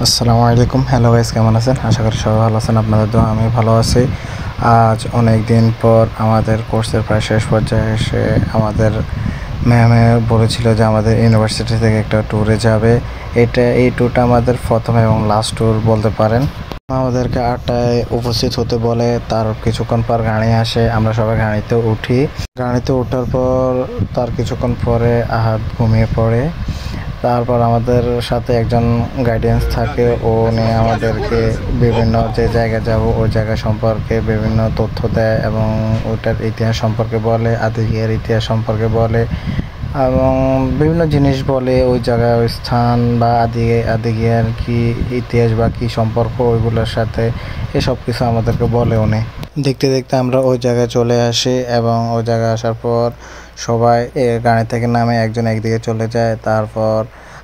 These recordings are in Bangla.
আসসালামু আলাইকুম। হ্যালো গাইস, কেমন আছেন? আশা করি সবাই ভালো আছেন। আপনাদের দোয়া আমি ভালো আছি। আজ অনেক দিন পর আমাদের কোর্সের প্রায় শেষ পর্যায়ে এসে আমাদের ম্যামে বলেছিল যে আমাদের ইউনিভার্সিটি থেকে একটা ট্যুরে যাবে। এই ট্যুরটা আমাদের প্রথম এবং লাস্ট ট্যুর বলতে পারেন। আমাদেরকে 8টায় উপস্থিত হতে বলে, তার কিছুক্ষণ পর গাড়ি আসে, আমরা সবাই গাড়িতে উঠি। গাড়িতে ওঠার পর তার কিছুক্ষণ পরে আহাদ ঘুমিয়ে পড়ে। তারপর আমাদের সাথে একজন গাইডেন্স থাকে, ও নিয়ে আমাদেরকে বিভিন্ন যে জায়গায় যাব ওই জায়গা সম্পর্কে বিভিন্ন তথ্য দেয় এবং ওইটার ইতিহাস সম্পর্কে বলে, আদিগিয়ার ইতিহাস সম্পর্কে বলে এবং বিভিন্ন জিনিস বলে ওই জায়গায় ওই স্থান বা আদিগিয়ার কি ইতিহাস বা কী সম্পর্ক ওইগুলোর সাথে, এসব কিছু আমাদেরকে বলে উনি। দেখতে দেখতে আমরা ওই জায়গায় চলে আসি এবং ওই জায়গায় আসার পর সবাই গাড়ি থেকে নামে একজন একদিকে চলে যায়। তারপর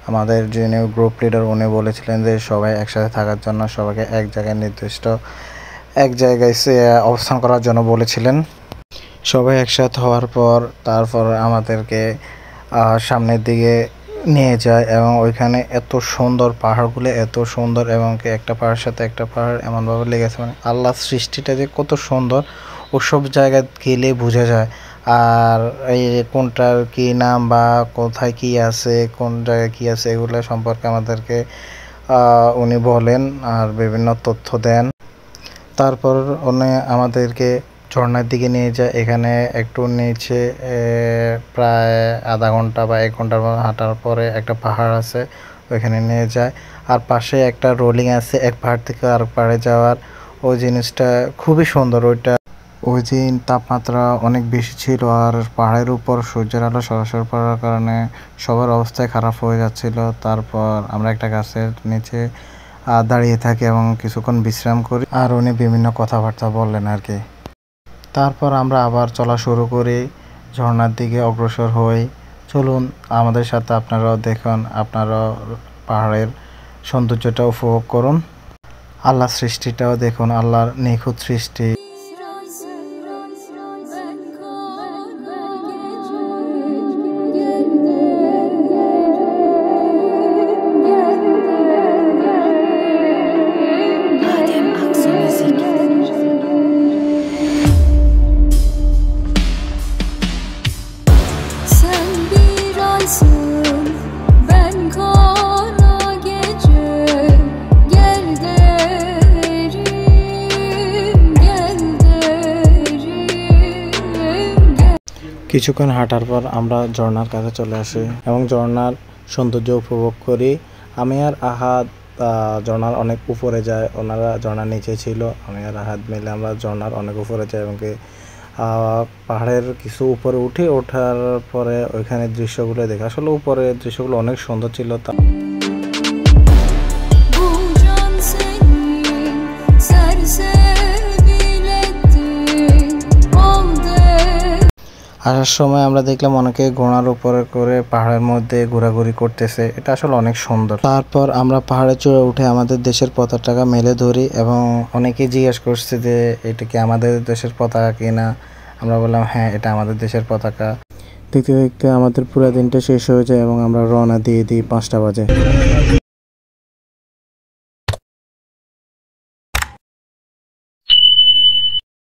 আমাদের যিনি গ্রুপ লিডার উনি বলেছিলেন যে সবাই একসাথে থাকার জন্য, সবাইকে এক জায়গায় নির্দিষ্ট এক জায়গায় অবস্থান করার জন্য বলেছিলেন। সবাই একসাথে হওয়ার পর তারপর আমাদেরকে সামনের দিকে নিয়ে যায় এবং ওইখানে এত সুন্দর, পাহাড়গুলো এত সুন্দর এবং একটা পাহাড়ের সাথে একটা পাহাড় এমনভাবে লেগেছে, মানে আল্লাহর সৃষ্টিটা যে কত সুন্দর ওসব জায়গায় গেলে বোঝা যায়। আর এই কোনটার কী নাম বা কোথায় কী আছে, কোন জায়গায় কী আছে, এগুলো সম্পর্কে আমাদেরকে উনি বলেন আর বিভিন্ন তথ্য দেন। তারপর উনি আমাদেরকে ঝর্ণার দিকে নিয়ে যায়। এখানে একটু নিচে প্রায় আধা ঘন্টা বা 1 ঘন্টার মতো হাঁটার পরে একটা পাহাড় আছে, ওইখানে নিয়ে যায়। আর পাশে একটা রোলিং আছে, এক পাহাড় থেকে আরেক পাহাড়ে যাওয়ার। ওই জিনিসটা খুবই সুন্দর। ওই দিন তাপমাত্রা অনেক বেশি ছিল আর পাহাড়ের উপর সূর্যের আলো সরাসরি পড়ার কারণে সবার অবস্থায় খারাপ হয়ে যাচ্ছিল। তারপর আমরা একটা গাছের নিচে দাঁড়িয়ে থাকি এবং কিছুক্ষণ বিশ্রাম করি আর উনি বিভিন্ন কথাবার্তা বললেন আর কি। তারপর আমরা আবার চলা শুরু করি, ঝর্ণার দিকে অগ্রসর হই। চলুন আমাদের সাথে, আপনারাও দেখুন, আপনারাও পাহাড়ের সৌন্দর্যটা উপভোগ করুন, আল্লাহর সৃষ্টিটাও দেখুন, আল্লাহর নিখুঁত সৃষ্টি। কিছুক্ষণ হাঁটার পর আমরা ঝর্ণার কাছে চলে আসি এবং ঝর্ণার সৌন্দর্য উপভোগ করি। আমি আর আহাদ ঝর্ণার অনেক উপরে যায়, ওনারা ঝর্ণার নিচে ছিল। আমি আর আহাদ মিলে আমরা ঝর্ণার অনেক উপরে যাই এবং পাহাড়ের কিছু উপরে ওঠার পরে ওইখানে দৃশ্যগুলো দেখে, আসলে উপরের দৃশ্যগুলো অনেক সুন্দর ছিল। আসার সময় আমরা দেখলাম অনেকে ঘোড়ার উপরে করে পাহাড়ের মধ্যে ঘোরাঘুরি করতেছে, এটা আসলে অনেক সুন্দর। তারপর আমরা পাহাড়ে চড়ে উঠে আমাদের দেশের পতাকা মেলে ধরি এবং অনেকেই জিজ্ঞেস করছে যে এটা কি আমাদের দেশের পতাকা কিনা। আমরা বললাম হ্যাঁ, এটা আমাদের দেশের পতাকা। দেখতে দেখতে আমাদের পুরো দিনটা শেষ হয়ে যায় এবং আমরা রওনা দিয়ে দিই 5টা বাজে।